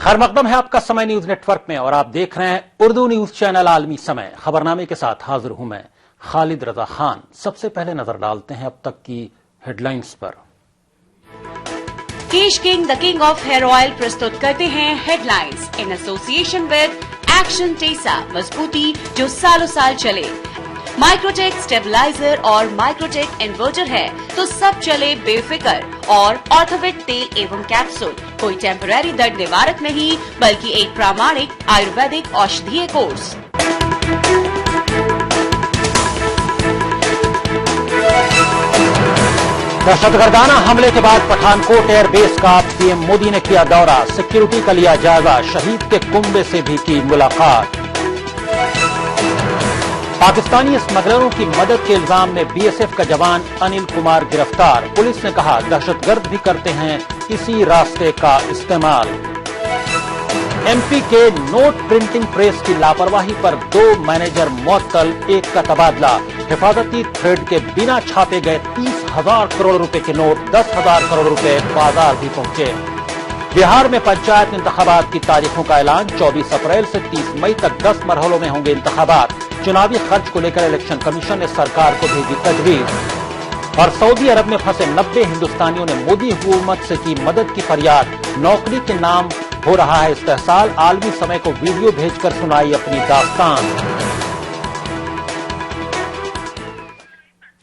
खैर मकदम है आपका समय न्यूज नेटवर्क में और आप देख रहे हैं उर्दू न्यूज चैनल आलमी समय। खबरनामे के साथ हाजिर हूं मैं खालिद रजा खान। सबसे पहले नजर डालते हैं अब तक की हेडलाइंस पर। Kesh King the king of hair oil प्रस्तुत करते हैं headlines in association with Action Tesa, मजबूती जो सालों साल चले। माइक्रोटेक स्टेबलाइजर और माइक्रोटेक इन्वर्टर है तो सब चले बेफिक्र। और ऑर्थोवेट तेल एवं कैप्सूल कोई टेम्पररी दर्द निवारक नहीं बल्कि एक प्रामाणिक आयुर्वेदिक औषधीय कोर्स। दहशतगर्दाना हमले के बाद पठानकोट एयरबेस का पीएम मोदी ने किया दौरा, सिक्योरिटी का लिया जायजा, शहीद के कुंबे से भी की मुलाकात। पाकिस्तानी स्मगलरों की मदद के इल्जाम में बीएसएफ का जवान अनिल कुमार गिरफ्तार। पुलिस ने कहा दहशतगर्द भी करते हैं इसी रास्ते का इस्तेमाल। एमपी के नोट प्रिंटिंग प्रेस की लापरवाही पर 2 मैनेजर मुअत्तल, 1 का तबादला। हिफाजती थ्रेड के बिना छापे गए 30,000 करोड़ रुपए के नोट 10,000 करोड़ रुपए बाजार भी पहुंचे। बिहार में पंचायत इंतखाबात की तारीखों का ऐलान, 24 अप्रैल से 30 मई तक 10 मरहलों में होंगे इंतखाबात। चुनावी खर्च को लेकर इलेक्शन कमीशन ने सरकार को भेजी तजवीज। और सऊदी अरब में फंसे 90 हिंदुस्तानियों ने मोदी हुकूमत से की मदद की फरियाद। नौकरी के नाम हो रहा है इस्तेहसाल। आलमी समय को वीडियो भेजकर सुनाई अपनी दास्तान।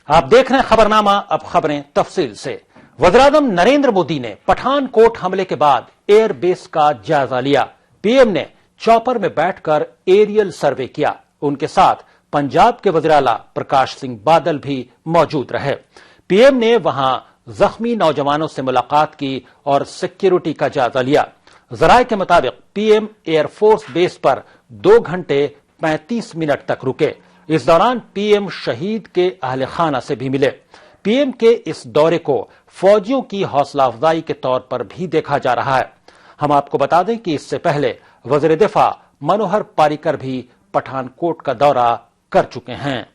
आप देख रहे हैं खबरनामा, अब खबरें तफसील से। वज़ीर-ए-आज़म नरेंद्र मोदी ने पठानकोट हमले के बाद एयरबेस का जायजा लिया। पीएम ने चॉपर में बैठकर एरियल सर्वे किया। उनके साथ पंजाब के वज़ीर आला प्रकाश सिंह बादल भी मौजूद रहे। पीएम ने वहां जख्मी नौजवानों से मुलाकात की और सिक्योरिटी का जायजा लिया। जराये के मुताबिक पीएम एयरफोर्स बेस पर 2 घंटे 35 मिनट तक रुके। इस दौरान पीएम शहीद के अहले खाना से भी मिले। पीएम के इस दौरे को फौजियों की हौसला अफजाई के तौर पर भी देखा जा रहा है। हम आपको बता दें कि इससे पहले वज़ीर दिफा मनोहर पारिकर भी पठानकोट का दौरा कर चुके हैं।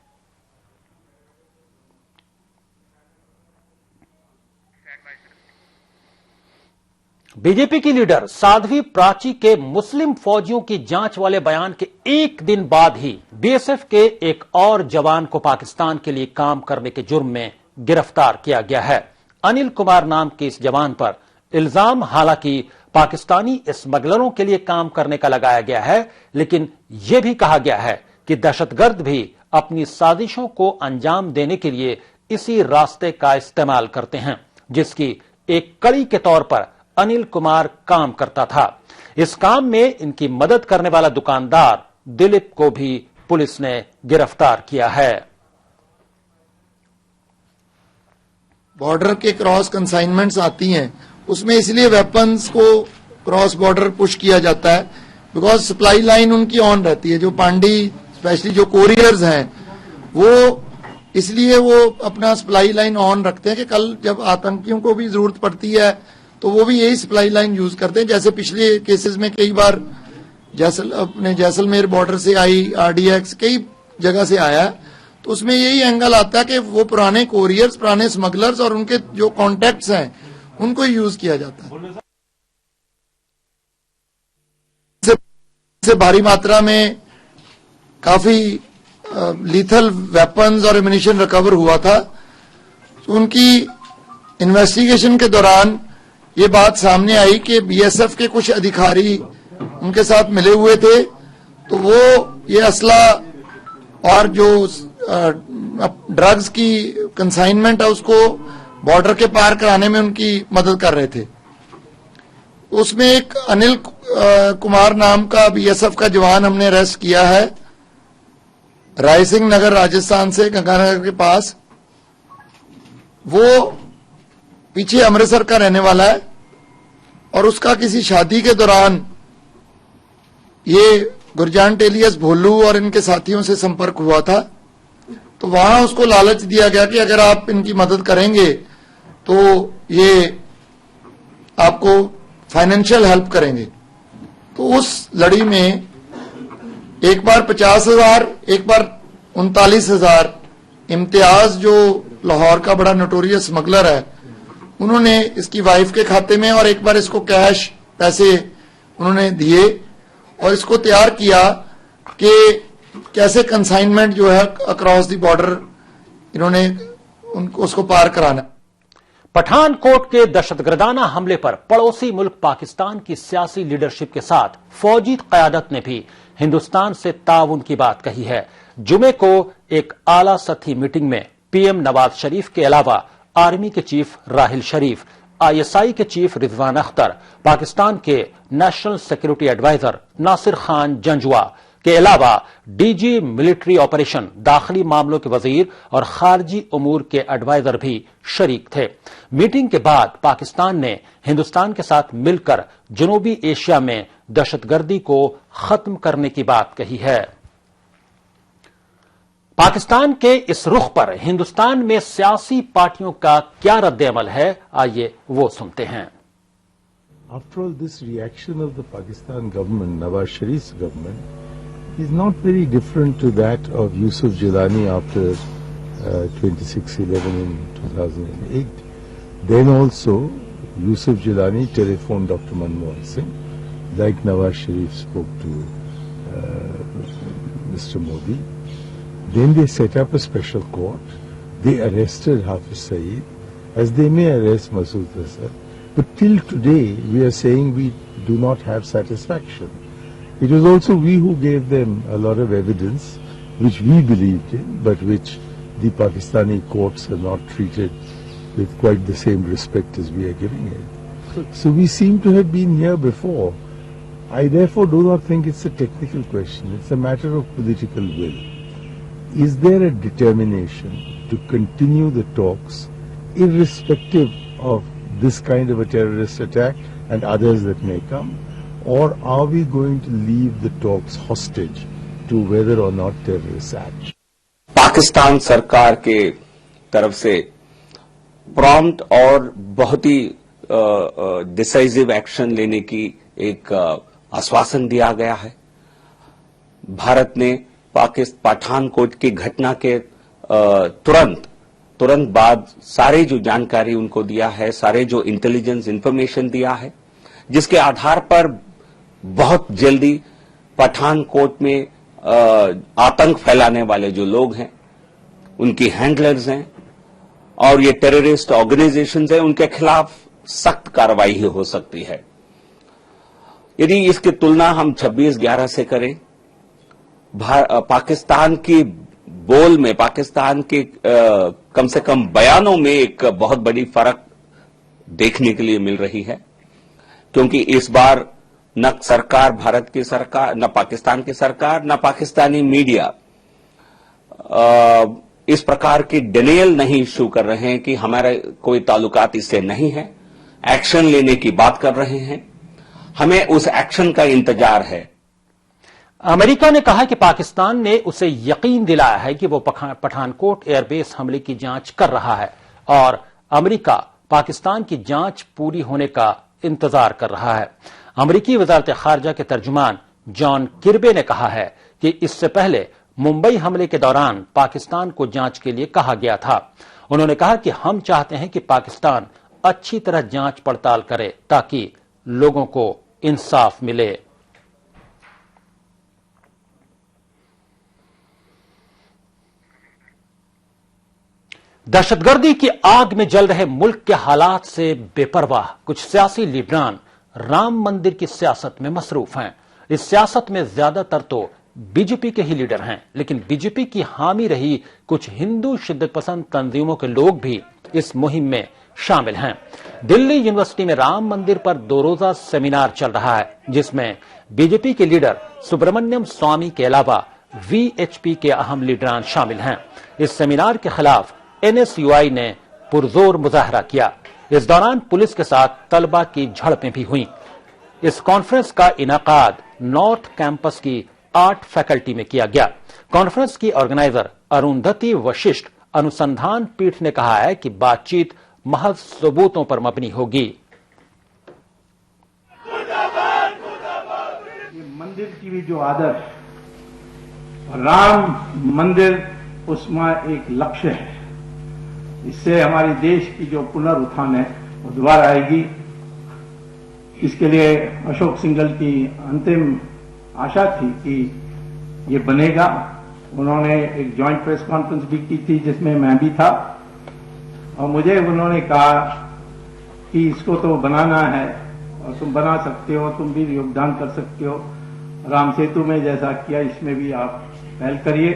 बीजेपी की लीडर साध्वी प्राची के मुस्लिम फौजियों की जांच वाले बयान के एक दिन बाद ही बीएसएफ के एक और जवान को पाकिस्तान के लिए काम करने के जुर्म में गिरफ्तार किया गया है। अनिल कुमार नाम के इस जवान पर इल्जाम हालांकि पाकिस्तानी स्मगलरों के लिए काम करने का लगाया गया है, लेकिन यह भी कहा गया है कि दहशतगर्द भी अपनी साजिशों को अंजाम देने के लिए इसी रास्ते का इस्तेमाल करते हैं, जिसकी एक कड़ी के तौर पर अनिल कुमार काम करता था। इस काम में इनकी मदद करने वाला दुकानदार दिलीप को भी पुलिस ने गिरफ्तार किया है। बॉर्डर के क्रॉस कंसाइनमेंट्स आती हैं, उसमें इसलिए वेपन्स को क्रॉस बॉर्डर पुश किया जाता है बिकॉज सप्लाई लाइन उनकी ऑन रहती है। जो पांडी स्पेशली जो कोरियर्स हैं वो इसलिए वो अपना सप्लाई लाइन ऑन रखते हैं कि कल जब आतंकियों को भी जरूरत पड़ती है तो वो भी यही सप्लाई लाइन यूज करते हैं। जैसे पिछले केसेस में कई बार अपने जैसलमेर बॉर्डर से आई आरडीएक्स कई जगह से आया है, तो उसमें यही एंगल आता है कि वो पुराने कोरियर्स, पुराने स्मगलर्स और उनके जो कॉन्टेक्ट्स हैं उनको यूज किया जाता है। से भारी मात्रा में काफी लीथल वेपन्स और एमिनिशन रिकवर हुआ था। उनकी इन्वेस्टिगेशन के दौरान ये बात सामने आई कि बीएसएफ के कुछ अधिकारी उनके साथ मिले हुए थे, तो वो ये असला और जो ड्रग्स की कंसाइनमेंट है उसको बॉर्डर के पार कराने में उनकी मदद कर रहे थे। उसमें एक अनिल कुमार नाम का बीएसएफ का जवान हमने अरेस्ट किया है, राय सिंह नगर राजस्थान से, गंगानगर के पास। वो पीछे अमृतसर का रहने वाला है और उसका किसी शादी के दौरान ये गुरजान टेलियस भोलू और इनके साथियों से संपर्क हुआ था। तो वहां उसको लालच दिया गया कि अगर आप इनकी मदद करेंगे तो ये आपको फाइनेंशियल हेल्प करेंगे। तो उस लड़ी में एक बार 50,000, एक बार 39,000 इम्तियाज जो लाहौर का बड़ा नोटोरियस स्मगलर है, उन्होंने इसकी वाइफ के खाते में और एक बार इसको कैश पैसे उन्होंने दिए और इसको तैयार किया कि कैसे कंसाइनमेंट जो है अक्रॉस द बॉर्डर इन्होंने उनको उसको पार कराना। पठानकोट के दहशतगर्दाना हमले पर पड़ोसी मुल्क पाकिस्तान की सियासी लीडरशिप के साथ फौजी क़यादत ने भी हिंदुस्तान से ताउन की बात कही है। जुमे को एक आला सतही मीटिंग में पीएम नवाज शरीफ के अलावा आर्मी के चीफ राहिल शरीफ, आईएसआई के चीफ रिजवान अख्तर, पाकिस्तान के national security adviser Nasir Khan Janjua के अलावा डीजी मिलिट्री ऑपरेशन, दाखिली मामलों के वजीर और खारजी उमूर के एडवाइजर भी शरीक थे। मीटिंग के बाद पाकिस्तान ने हिंदुस्तान के साथ मिलकर जनूबी एशिया में दहशतगर्दी को खत्म करने की बात कही है। पाकिस्तान के इस रुख पर हिंदुस्तान में सियासी पार्टियों का क्या रद्द-ए-अमल है, आइए वो सुनते हैं। After all, this reaction of the Pakistan government, Nawaz Sharif's government, is not very different to that of Yusuf Gilani after 26/11 in 2008. Then also, Yusuf Gilani telephoned Dr. Manmohan Singh, like Nawaz Sharif spoke to Mr. Modi. Then they set up a special court. They arrested Hafiz Saeed, as they may arrest Masood Azhar. But till today, we are saying we do not have satisfaction. It was also we who gave them a lot of evidence, which we believed in, but which the Pakistani courts have not treated with quite the same respect as we are giving it. So we seem to have been here before. I therefore do not think it's a technical question. It's a matter of political will. Is there a determination to continue the talks irrespective of this kind of a terrorist attack and others that may come? Or are we going to leave the talks hostage to whether or not terrorists act? Pakistan सरकार के तरफ से prompt और बहुत ही decisive action लेने की एक आश्वासन दिया गया है। भारत ने पठानकोट की घटना के तुरंत बाद सारे जो जानकारी उनको दिया है, सारे जो इंटेलिजेंस इंफॉर्मेशन दिया है, जिसके आधार पर बहुत जल्दी पठानकोट में आतंक फैलाने वाले जो लोग हैं, उनकी हैंडलर्स हैं और ये टेररिस्ट ऑर्गेनाइजेशंस हैं, उनके खिलाफ सख्त कार्रवाई हो सकती है। यदि इसकी तुलना हम 26/11 से करें, पाकिस्तान की बोल में, पाकिस्तान के कम से कम बयानों में एक बहुत बड़ी फर्क देखने के लिए मिल रही है, क्योंकि इस बार न सरकार, भारत की सरकार, न पाकिस्तान की सरकार, न पाकिस्तानी मीडिया इस प्रकार की डिनेयल नहीं इश्यू कर रहे हैं कि हमारा कोई ताल्लुकात इससे नहीं है। एक्शन लेने की बात कर रहे हैं। हमें उस एक्शन का इंतजार है। अमेरिका ने कहा कि पाकिस्तान ने उसे यकीन दिलाया है कि वो पठानकोट एयरबेस हमले की जांच कर रहा है और अमेरिका पाकिस्तान की जांच पूरी होने का इंतजार कर रहा है। अमेरिकी वजारत खारजा के तर्जुमान जॉन किर्बे ने कहा है कि इससे पहले मुंबई हमले के दौरान पाकिस्तान को जांच के लिए कहा गया था। उन्होंने कहा कि हम चाहते हैं कि पाकिस्तान अच्छी तरह जांच पड़ताल करे ताकि लोगों को इंसाफ मिले। दहशतगर्दी की आग में जल रहे मुल्क के हालात से बेपरवाह कुछ सियासी लीडरान राम मंदिर की सियासत में मसरूफ हैं। इस सियासत में ज्यादातर तो बीजेपी के ही लीडर हैं, लेकिन बीजेपी की हामी रही कुछ हिंदू शिद्दत पसंद तंजीमों के लोग भी इस मुहिम में शामिल हैं। दिल्ली यूनिवर्सिटी में राम मंदिर पर 2 रोजा सेमिनार चल रहा है, जिसमें बीजेपी के लीडर सुब्रमण्यम स्वामी के अलावा वीएचपी के अहम लीडरान शामिल हैं। इस सेमिनार के खिलाफ एनएसयूआई ने पुरजोर मुजाहरा किया। इस दौरान पुलिस के साथ तलबा की झड़पें भी हुईं। इस कॉन्फ्रेंस का इनाकाद नॉर्थ कैंपस की आर्ट फैकल्टी में किया गया। कॉन्फ्रेंस की ऑर्गेनाइजर अरुंधति वशिष्ठ अनुसंधान पीठ ने कहा है कि बातचीत महज सबूतों पर मबनी होगी। ये मंदिर की भी जो आदत है, राम मंदिर उसमें एक लक्ष्य है। इससे हमारे देश की जो पुनरुत्थान है वो दोबारा आएगी। इसके लिए अशोक सिंघल की अंतिम आशा थी कि ये बनेगा। उन्होंने एक जॉइंट प्रेस कॉन्फ्रेंस भी की थी जिसमें मैं भी था, और मुझे उन्होंने कहा कि इसको तो बनाना है और तुम बना सकते हो, तुम भी योगदान कर सकते हो। राम सेतु में जैसा किया इसमें भी आप पहल करिए।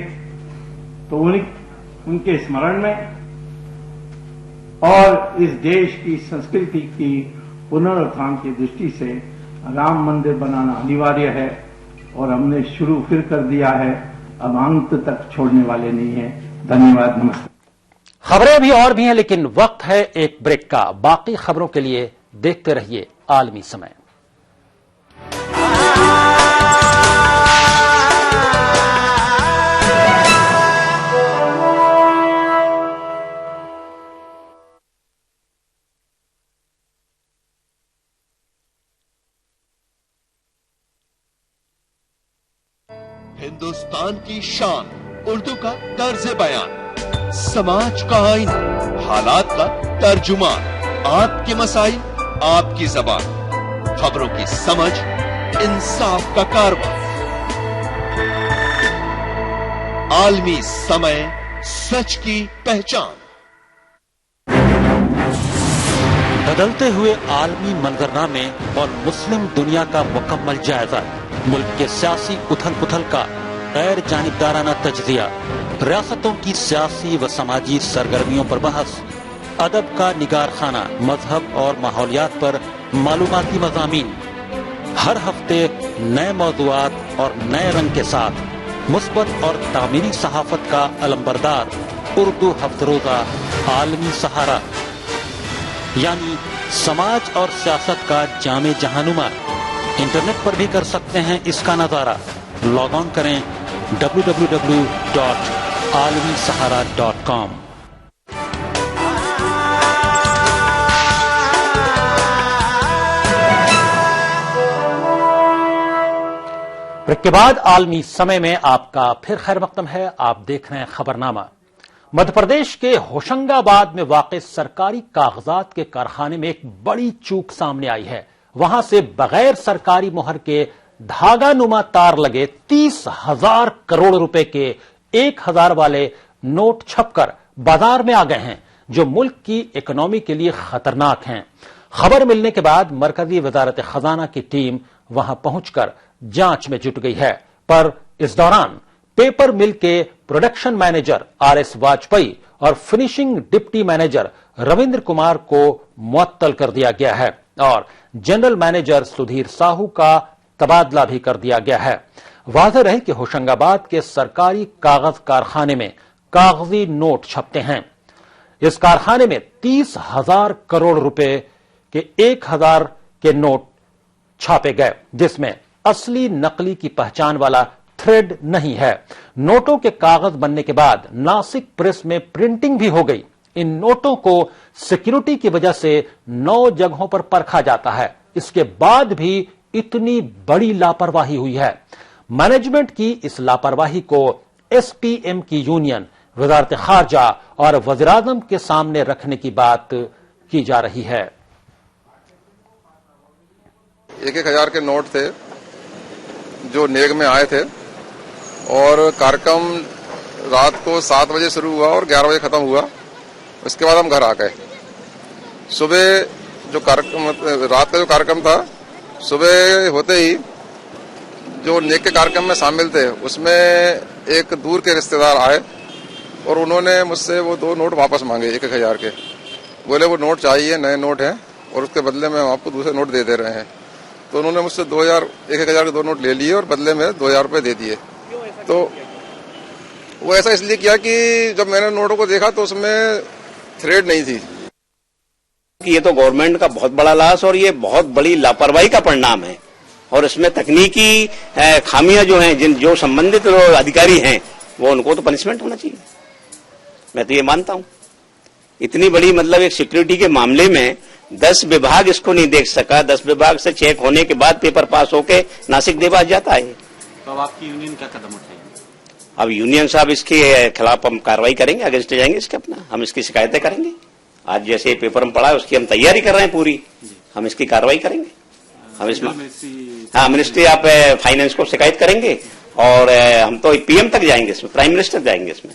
तो उनके स्मरण में और इस देश की संस्कृति की पुनरुत्थान की दृष्टि से राम मंदिर बनाना अनिवार्य है, और हमने शुरू फिर कर दिया है, अब अंत तक छोड़ने वाले नहीं हैं। धन्यवाद, नमस्कार। खबरें अभी और भी हैं, लेकिन वक्त है एक ब्रेक का। बाकी खबरों के लिए देखते रहिए आलमी समय। हिंदुस्तान की शान, उर्दू का तर्ज बयान, समाज का आईना, हालात का तर्जुमान, आपके मसाइल आपकी जबान, खबरों की समझ, इंसाफ का कारवां। आलमी समय, सच की पहचान। बदलते हुए आलमी मंजरनामे और मुस्लिम दुनिया का मुकम्मल जायजा, मुल्क के सियासी उथल पुथल का गैर जानिबदाराना तज्जिया, रियासतों की सियासी व समाजी सरगर्मियों पर बहस, अदब का निगार खाना, मजहब और माहौलियात पर मालूमाती मज़ामीन, हर हफ्ते नए मौज़ूआत और नए रंग के साथ मुस्बत और तामीरी सहाफत का अलंबरदार उर्दू हफ्तरोजा आलमी सहारा, यानी समाज और सियासत का जामे जहानुमा। इंटरनेट पर भी कर सकते हैं इसका नजारा। लॉग ऑन करें www.almisahara.com। ब्रेक के बाद आलमी समय में आपका फिर खैर मकदम है। आप देख रहे हैं खबरनामा। मध्य प्रदेश के होशंगाबाद में वाक़ सरकारी कागजात के कारखाने में एक बड़ी चूक सामने आई है। वहां से बगैर सरकारी मुहर के धागा नुमा तार लगे 30,000 करोड़ रुपए के 1,000 वाले नोट छपकर बाजार में आ गए हैं, जो मुल्क की इकोनॉमी के लिए खतरनाक हैं। खबर मिलने के बाद मरकजी वजारत खजाना की टीम वहां पहुंचकर जांच में जुट गई है, पर इस दौरान पेपर मिल के प्रोडक्शन मैनेजर RS वाजपेयी और finishing deputy manager Ravindra Kumar को मुअत्तल कर दिया गया है और जनरल मैनेजर सुधीर साहू का तबादला भी कर दिया गया है। वाज़ेह रहे कि होशंगाबाद के सरकारी कागज कारखाने में कागजी नोट छपते हैं। इस कारखाने में 30,000 करोड़ रुपए के 1,000 के नोट छापे गए, जिसमें असली नकली की पहचान वाला थ्रेड नहीं है। नोटों के कागज बनने के बाद नासिक प्रेस में प्रिंटिंग भी हो गई। इन नोटों को सिक्योरिटी की वजह से 9 जगहों पर परखा जाता है। इसके बाद भी इतनी बड़ी लापरवाही हुई है। मैनेजमेंट की इस लापरवाही को SPM की यूनियन, वजारत खारजा और वज़ीर-ए-आज़म के सामने रखने की बात की जा रही है। 1,000 के नोट थे जो नेग में आए थे, और कार्यक्रम रात को 7 बजे शुरू हुआ और 11 बजे खत्म हुआ। उसके बाद हम घर आ गए। सुबह जो कार्यक्रम, रात का जो कार्यक्रम था, सुबह होते ही जो नेक के कार्यक्रम में शामिल थे उसमें एक दूर के रिश्तेदार आए और उन्होंने मुझसे वो 2 नोट वापस मांगे 1,000 के। बोले वो नोट चाहिए, नए नोट हैं और उसके बदले में हम आपको दूसरे नोट दे रहे हैं। तो उन्होंने मुझसे 1,000 के 2 नोट ले लिए और बदले में 2,000 रुपये दे दिए। तो वो ऐसा इसलिए किया कि जब मैंने नोटों को देखा तो उसमें थ्रेड नहीं थी। ये तो गवर्नमेंट का बहुत बड़ा लॉस और ये बहुत बड़ी लापरवाही का परिणाम है, और इसमें तकनीकी खामियां जो हैं, जो संबंधित अधिकारी हैं, वो उनको तो पनिशमेंट होना चाहिए। मैं तो ये मानता हूं। इतनी बड़ी मतलब एक सिक्योरिटी के मामले में 10 विभाग इसको नहीं देख सका। 10 विभाग से चेक होने के बाद पेपर पास होके नासिक देवास जाता है। तो अब आपकी यूनियन क्या कदम उठाएगी? अब यूनियन साहब इसके खिलाफ हम कार्रवाई करेंगे, अगेंस्ट जाएंगे इसके अपना, हम इसकी शिकायतें करेंगे। आज जैसे पेपर में पड़ा है उसकी हम तैयारी कर रहे हैं पूरी, हम इसकी कार्रवाई करेंगे। हम इसमें हाँ मिनिस्ट्री ऑफ फाइनेंस को शिकायत करेंगे और हम तो पीएम तक जाएंगे, इसमें प्राइम मिनिस्टर जाएंगे। इसमें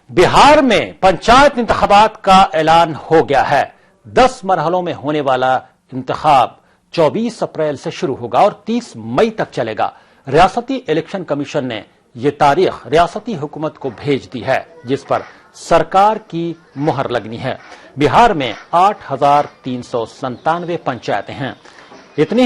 बिहार में पंचायत इंतखाबात का ऐलान हो गया है। 10 मरहलों में होने वाला इंतखाब 24 अप्रैल से शुरू होगा और 30 मई तक चलेगा। रियासती इलेक्शन कमीशन ने यह तारीख रियासती हुकूमत को भेज दी है, जिस पर सरकार की मुहर लगनी है। बिहार में 8,397 पंचायतें हैं। इतनी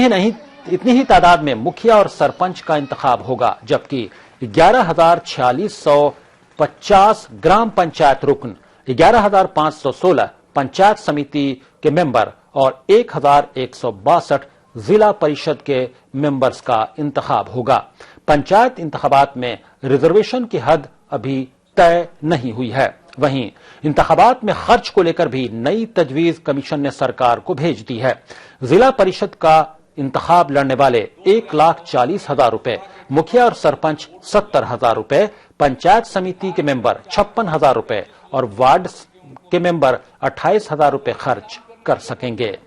ही तादाद में मुखिया और सरपंच का इंतखाब होगा, जबकि 11,4650 ग्राम पंचायत रुकन, 11,516 पंचायत समिति के मेंबर और 1,162 जिला परिषद के मेंबर्स का इंतखाब होगा। पंचायत इंतखाबात में रिजर्वेशन की हद अभी तय नहीं हुई है। वहीं इंतखाबात में खर्च को लेकर भी नई तजवीज कमीशन ने सरकार को भेज दी है। जिला परिषद का इंतखाब लड़ने वाले 1,40,000 रुपए, मुखिया और सरपंच 70,000 रुपए, पंचायत समिति के मेंबर 56,000 रुपए और वार्ड के मेंबर 28,000 रुपए खर्च कर सकेंगे।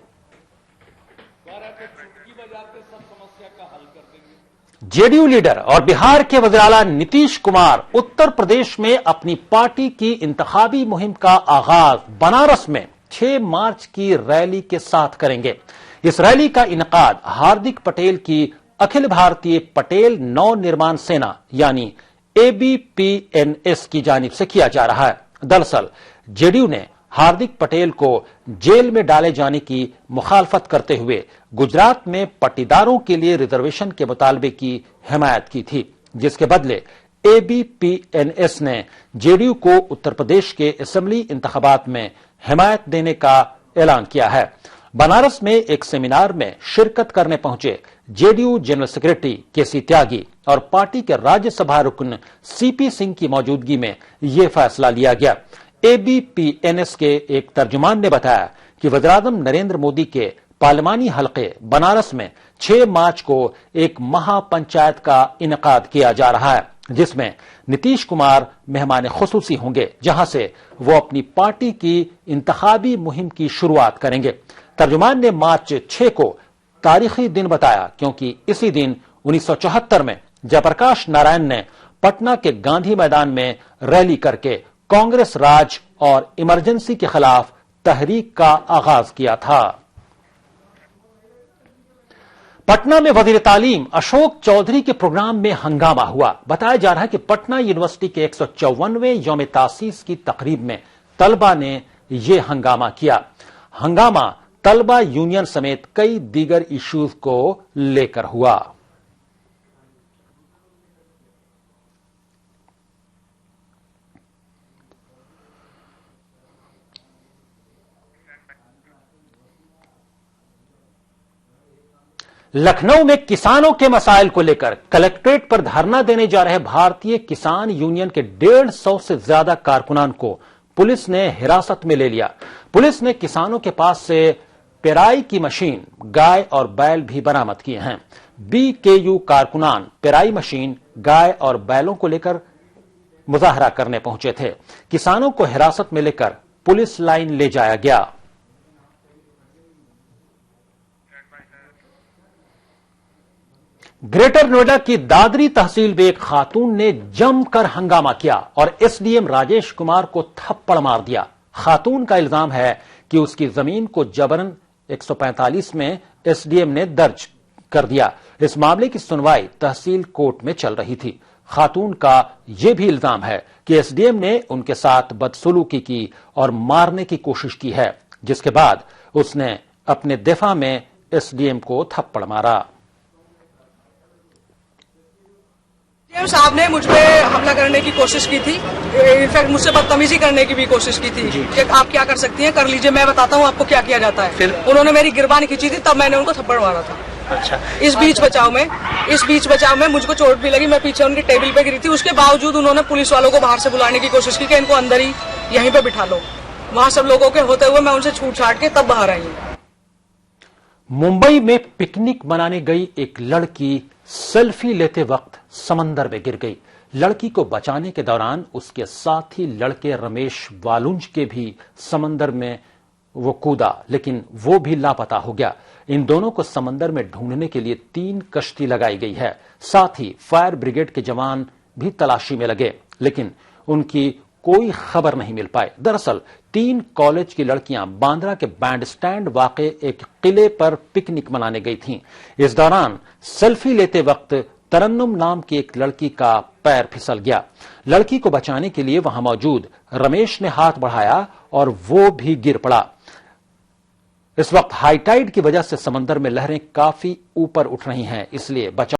जेडीयू लीडर और बिहार के वज़ीर-ए-आला नीतीश कुमार उत्तर प्रदेश में अपनी पार्टी की इंतखाबी मुहिम का आगाज बनारस में 6 मार्च की रैली के साथ करेंगे। इस रैली का इनेकाद हार्दिक पटेल की अखिल भारतीय पटेल नव निर्माण सेना यानी ABPNS की जानिब से किया जा रहा है। दरअसल जेडीयू ने हार्दिक पटेल को जेल में डाले जाने की मुखालफत करते हुए गुजरात में पट्टीदारों के लिए रिजर्वेशन के मुतालबे की हिमायत की थी, जिसके बदले ABPNS ने जेडीयू को उत्तर प्रदेश के असेंबली इंतखाबात में हिमायत देने का ऐलान किया है। बनारस में एक सेमिनार में शिरकत करने पहुंचे जेडीयू जनरल सेक्रेटरी केसी त्यागी और पार्टी के राज्यसभा रुकन CP सिंह की मौजूदगी में यह फैसला लिया गया। ABPNS के एक तर्जुमान ने बताया कि वज़ीर-ए-आज़म नरेंद्र मोदी के पार्लिमानी हलके बनारस में 6 मार्च को एक महापंचायत का इनेकाद किया जा रहा है, जिसमें नीतीश कुमार मेहमान खुसूसी होंगे, जहां से वो अपनी पार्टी की इंतखाबी मुहिम की शुरुआत करेंगे। तर्जुमान ने मार्च 6 को तारीखी दिन बताया, क्योंकि इसी दिन 1974 में जयप्रकाश नारायण ने पटना के गांधी मैदान में रैली करके कांग्रेस राज और इमरजेंसी के खिलाफ तहरीक का आगाज किया था। पटना में वजीर तालीम अशोक चौधरी के प्रोग्राम में हंगामा हुआ। बताया जा रहा है कि पटना यूनिवर्सिटी के 154वें यौम तासीस की तकरीब में तलबा ने यह हंगामा किया। हंगामा तलबा यूनियन समेत कई दीगर इश्यूज को लेकर हुआ। लखनऊ में किसानों के मसाइल को लेकर कलेक्ट्रेट पर धरना देने जा रहे भारतीय किसान यूनियन के 150 से ज्यादा कारकुनान को पुलिस ने हिरासत में ले लिया। पुलिस ने किसानों के पास से पेराई की मशीन, गाय और बैल भी बरामद किए हैं। BKU कारकुनान पेराई मशीन, गाय और बैलों को लेकर मुजाहरा करने पहुंचे थे। किसानों को हिरासत में लेकर पुलिस लाइन ले जाया गया। ग्रेटर नोएडा की दादरी तहसील में एक खातून ने जमकर हंगामा किया और SDM राजेश कुमार को थप्पड़ मार दिया। खातून का इल्जाम है कि उसकी जमीन को जबरन 145 में SDM ने दर्ज कर दिया। इस मामले की सुनवाई तहसील कोर्ट में चल रही थी। खातून का यह भी इल्जाम है कि SDM ने उनके साथ बदसलूकी की और मारने की कोशिश की है, जिसके बाद उसने अपने दिफा में SDM को थप्पड़ मारा। साहब ने मुझ पे हमला करने की कोशिश की थी, इनफैक्ट मुझसे बदतमीजी करने की भी कोशिश की थी कि आप क्या कर सकती हैं, कर लीजिए, मैं बताता हूँ आपको क्या किया जाता है। फिर उन्होंने मेरी गिरबान खींची थी, तब मैंने उनको थप्पड़ मारा था। अच्छा। इस बीच बचाव में मुझको चोट भी लगी, मैं पीछे उनकी टेबल पे गिरी थी। उसके बावजूद उन्होंने पुलिस वालों को बाहर से बुलाने की कोशिश की कि इनको अंदर ही यहीं पे बिठा लो। वहां सब लोगों के होते हुए मैं उनसे छूट छाट के तब बाहर आई हूँ। मुंबई में पिकनिक मनाने गई एक लड़की सेल्फी लेते वक्त समंदर में गिर गई। लड़की को बचाने के दौरान उसके साथी लड़के रमेश वालुंज के भी समंदर में वो कूदा, लेकिन वो भी लापता हो गया। इन दोनों को समंदर में ढूंढने के लिए 3 कश्ती लगाई गई है। साथ ही फायर ब्रिगेड के जवान भी तलाशी में लगे, लेकिन उनकी कोई खबर नहीं मिल पाई। दरअसल 3 कॉलेज की लड़कियां बांद्रा के बैंड स्टैंड वाक़े एक किले पर पिकनिक मनाने गई थीं। इस दौरान सेल्फी लेते वक्त तरन्नुम नाम की एक लड़की का पैर फिसल गया। लड़की को बचाने के लिए वहां मौजूद रमेश ने हाथ बढ़ाया और वो भी गिर पड़ा। इस वक्त हाईटाइड की वजह से समंदर में लहरें काफी ऊपर उठ रही हैं, इसलिए बचाव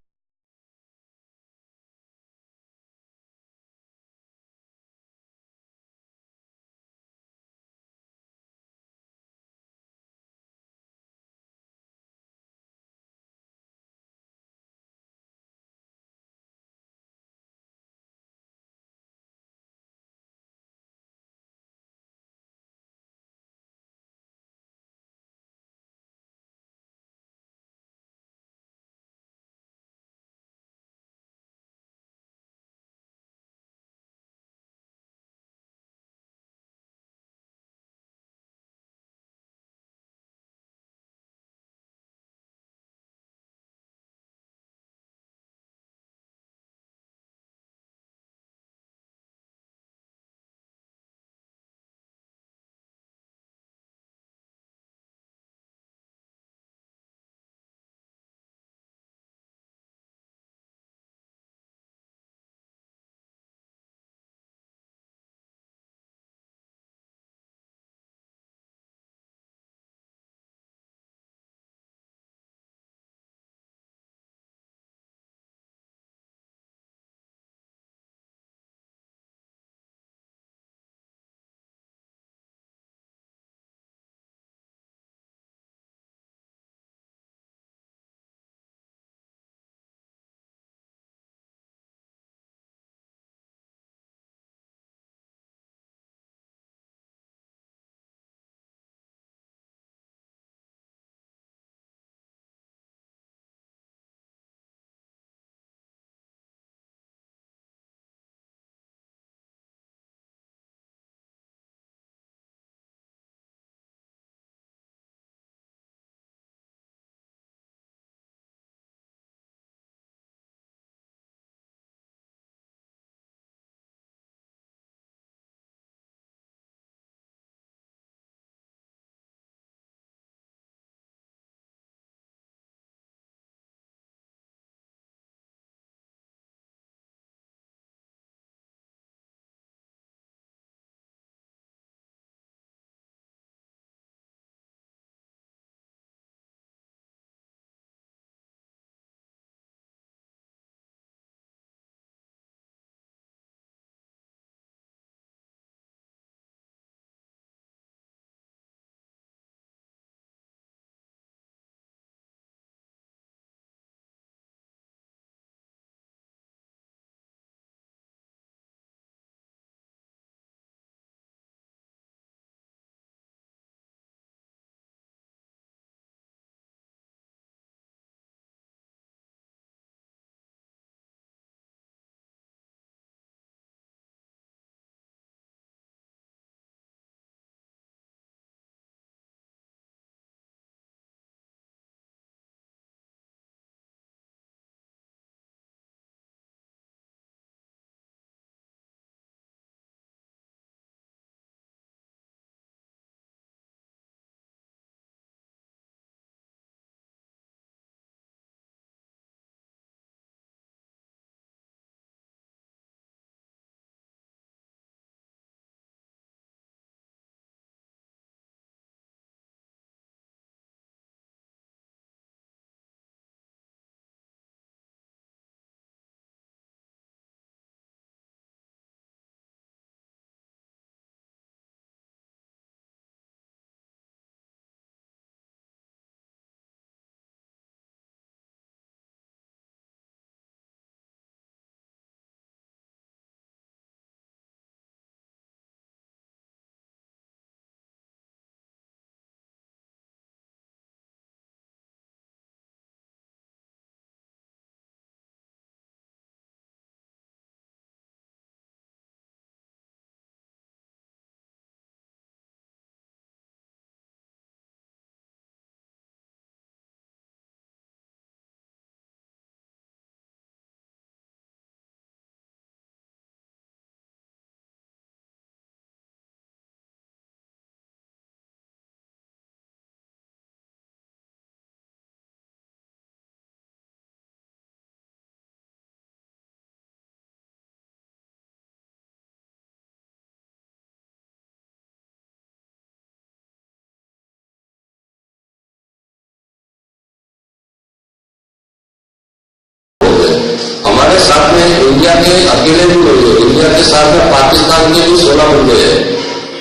साथ में इंडिया के अकेले भी नहीं है, इंडिया के साथ में पाकिस्तान के भी 16 बंदे हैं।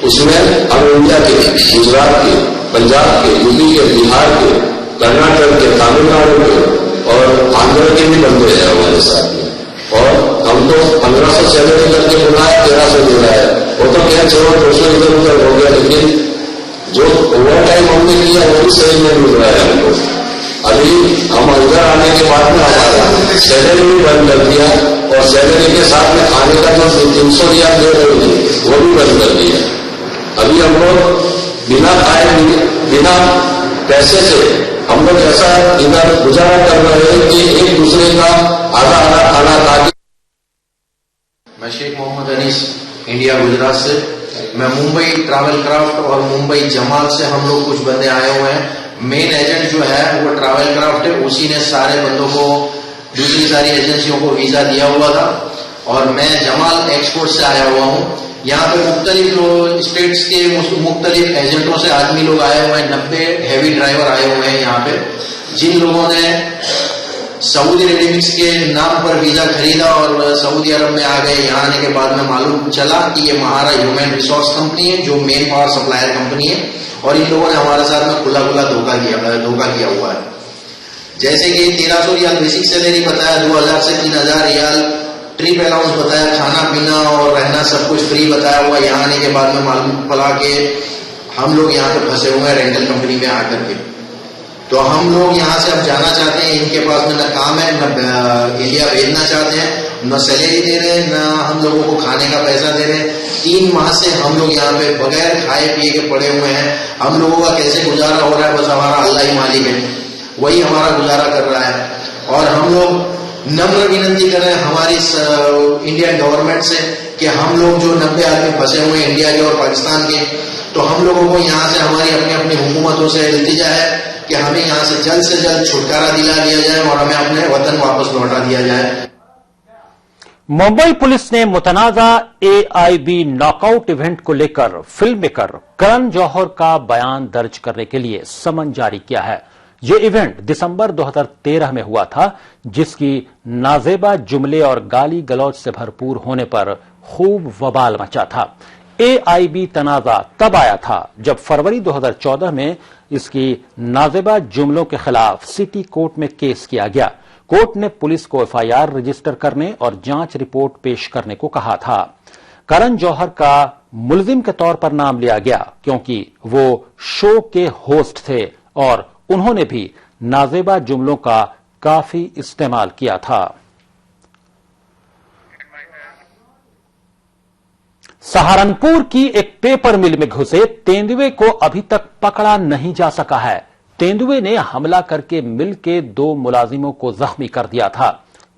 उसमें अब इंडिया के, गुजरात के, पंजाब के, यूपी के, बिहार के, कर्नाटक के, तमिलनाडु के और आंध्र के भी बंदे हैं हमारे साथ में। और हम तो 1500 सैलरी करके बुलाया, 1300 दे रहा है। वो तो क्या चलो 200 इधर उधर हो गया, लेकिन जो ओवर टाइम हमने किया वो भी सही नहीं मिल रहा है हमको। अभी हम अंदर आने के बाद में हमारा सैलरी भी बंद कर दिया और सैलरी के साथ में खाने का जो 300 रियाल दे रहे थे वो भी बंद कर दिया। अभी हम लोग बिना खाए बिना पैसे से हम लोग ऐसा इधर गुजारा कर रहे हैं कि एक दूसरे का आधा आधा खाना खा के। मैं शेख मोहम्मद अनीस, इंडिया गुजरात से। मैं मुंबई ट्रैवल क्राफ्ट और मुंबई जमाल से हम लोग कुछ बंदे आए हुए हैं। मेन एजेंट जो है वो ट्रैवल क्राफ्ट है, उसी ने सारे बंदों को, दूसरी सारी एजेंसियों को वीजा दिया हुआ था। और मैं जमाल एक्सपोर्ट से आया हुआ हूँ। यहाँ पे मुख्तलिफ स्टेट्स के मुख्तलिफ एजेंटों से आदमी लोग आए हुए हैं। 90 हैवी ड्राइवर आए हुए हैं यहाँ पे, जिन लोगों ने सऊदी रेडीमिक्स के नाम पर वीजा खरीदा और सऊदी अरब में आ गए। यहाँ आने के बाद में मालूम चला कि ये महारा ह्यूमन रिसोर्स कंपनी है, जो मेन पावर सप्लायर कंपनी है, और इन लोगों ने हमारे साथ में खुला धोखा किया हुआ है। जैसे कि 1300 रियाल बेसिक सैलरी बताया, 2000 से 3000 रियाल ट्रिप अलाउंस बताया, खाना पीना और रहना सब कुछ फ्री बताया हुआ। यहाँ आने के बाद में मालूम पड़ा कि हम लोग यहाँ पे फंसे हुए हैं रेंटल कंपनी में आकर के। तो हम लोग यहाँ से अब जाना चाहते हैं, इनके पास में न काम है, न इंडिया भेजना चाहते हैं, न सैलरी दे रहे हैं, न हम लोगों को खाने का पैसा दे रहे हैं। 3 माह से हम लोग यहाँ पे बगैर खाए पिए के पड़े हुए हैं। हम लोगों का कैसे गुजारा हो रहा है बस हमारा अल्लाह ही मालिक है, वही हमारा गुजारा कर रहा है। और हम लोग नम्र विनती कर रहे हैं हमारी इंडियन गवर्नमेंट से कि हम लोग जो 90 आदमी फंसे हुए हैं इंडिया के और पाकिस्तान के, तो हम लोगों को यहाँ से हमारी अपनी अपनी हुकूमतों से इल्तिजा है कि हमें यहाँ से जल्द छुटकारा दिला दिया जाए और हमें अपने वतन वापस लौटा दिया जाए। मुंबई पुलिस ने मुतनाजा AIB नॉकआउट इवेंट को लेकर फिल्म मेकर करण जौहर का बयान दर्ज करने के लिए समन जारी किया है। यह इवेंट दिसंबर 2013 में हुआ था, जिसकी नाजेबा जुमले और गाली गलौज से भरपूर होने पर खूब बवाल मचा था। AIB तनाजा तब आया था जब फरवरी 2014 में इसकी नाजेबा जुमलों के खिलाफ सिटी कोर्ट में केस किया गया। कोर्ट ने पुलिस को FIR रजिस्टर करने और जांच रिपोर्ट पेश करने को कहा था। करण जौहर का मुलजिम के तौर पर नाम लिया गया क्योंकि वो शो के होस्ट थे और उन्होंने भी नाजेबा जुमलों का काफी इस्तेमाल किया था। सहारनपुर की एक पेपर मिल में घुसे तेंदुए को अभी तक पकड़ा नहीं जा सका है। तेंदुए ने हमला करके मिल के 2 मुलाजिमों को जख्मी कर दिया था।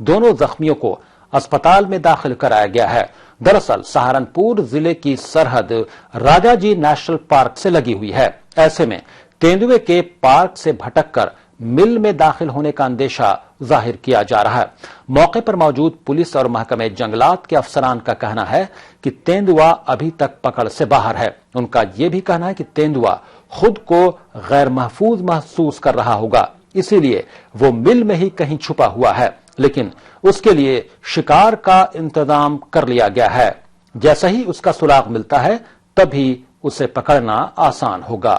दोनों जख्मियों को अस्पताल में दाखिल कराया गया है। दरअसल सहारनपुर जिले की सरहद राजाजी नेशनल पार्क से लगी हुई है। ऐसे में तेंदुए के पार्क से भटककर मिल में दाखिल होने का अंदेशा जाहिर किया जा रहा है। मौके पर मौजूद पुलिस और महकमे जंगलात के अफसरान का कहना है कि तेंदुआ अभी तक पकड़ से बाहर है। उनका यह भी कहना है कि तेंदुआ खुद को गैर महफूज महसूस कर रहा होगा, इसीलिए वो मिल में ही कहीं छुपा हुआ है, लेकिन उसके लिए शिकार का इंतजाम कर लिया गया है। जैसा ही उसका सुराग मिलता है तभी उसे पकड़ना आसान होगा।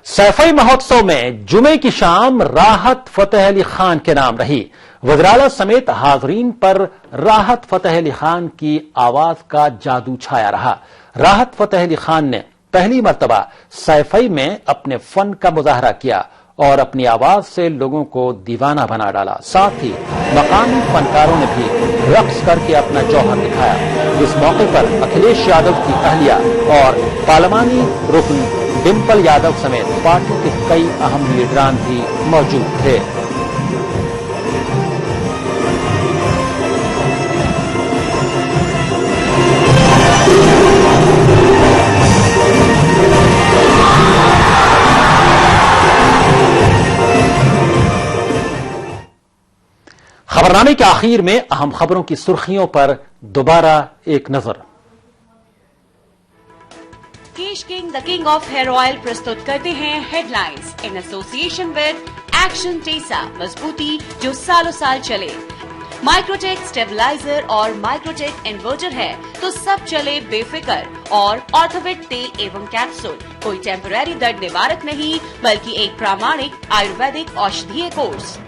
सैफई महोत्सव में जुमे की शाम राहत फतेह अली खान के नाम रही। वज़ीर-ए-आला समेत हाजरीन पर राहत फतेह अली खान की आवाज का जादू छाया रहा। राहत फतेह अली खान ने पहली मर्तबा सैफई में अपने फन का मुजाहरा किया और अपनी आवाज से लोगों को दीवाना बना डाला। साथ ही मकामी फनकारों ने भी रक्स करके अपना जौहर दिखाया। इस मौके पर अखिलेश यादव की अहलिया और पार्लिमानी रुकन डिंपल यादव समेत पार्टी के कई अहम लीडरान भी मौजूद थे। खबरनामे के आखिर में अहम खबरों की सुर्खियों पर दोबारा एक नजर। Kesh King the king of hair oil प्रस्तुत करते हैं headlines in association with Action Tesa, मजबूती जो सालों साल चले। माइक्रोटेक स्टेबलाइजर और माइक्रोटेक इन्वर्टर है तो सब चले बेफिक्र। और ऑर्थोवेट तेल एवं कैप्सूल कोई टेम्पररी दर्द निवारक नहीं बल्कि एक प्रामाणिक आयुर्वेदिक औषधीय कोर्स।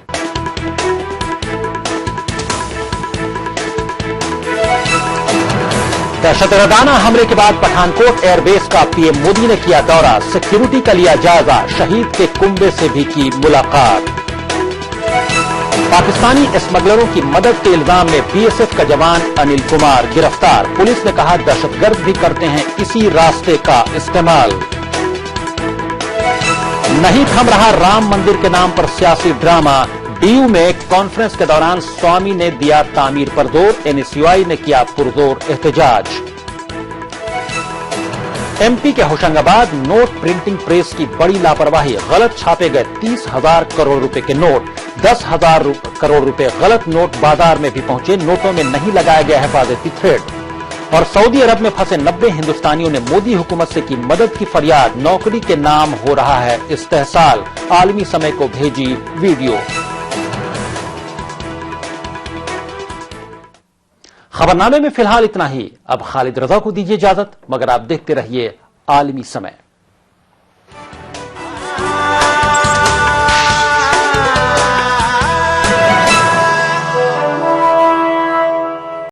दहशतगर्दाना हमले के बाद पठानकोट एयरबेस का पीएम मोदी ने किया दौरा, सिक्योरिटी का लिया जायजा, शहीद के कुंबे से भी की मुलाकात। पाकिस्तानी स्मगलरों की मदद के इल्जाम में बीएसएफ का जवान अनिल कुमार गिरफ्तार, पुलिस ने कहा दहशतगर्द भी करते हैं इसी रास्ते का इस्तेमाल। नहीं थम रहा राम मंदिर के नाम पर सियासी ड्रामा, डीयू में कॉन्फ्रेंस के दौरान स्वामी ने दिया तामीर पर जोर, एनएसयूआई ने किया पुरजोर एहतजाज। एमपी के होशंगाबाद नोट प्रिंटिंग प्रेस की बड़ी लापरवाही, गलत छापे गए 30,000 करोड़ रुपए के नोट, 10,000 करोड़ रुपए गलत नोट बाजार में भी पहुंचे, नोटों में नहीं लगाया गया हिफाजती थ्रेड। और सऊदी अरब में फंसे 90 हिंदुस्तानियों ने मोदी हुकूमत से की मदद की फरियाद, नौकरी के नाम हो रहा है इस्तेहसाल, आलमी समय को भेजी वीडियो। खबरनामे में फिलहाल इतना ही। अब खालिद रजा को दीजिए इजाजत, मगर आप देखते रहिए आलमी समय।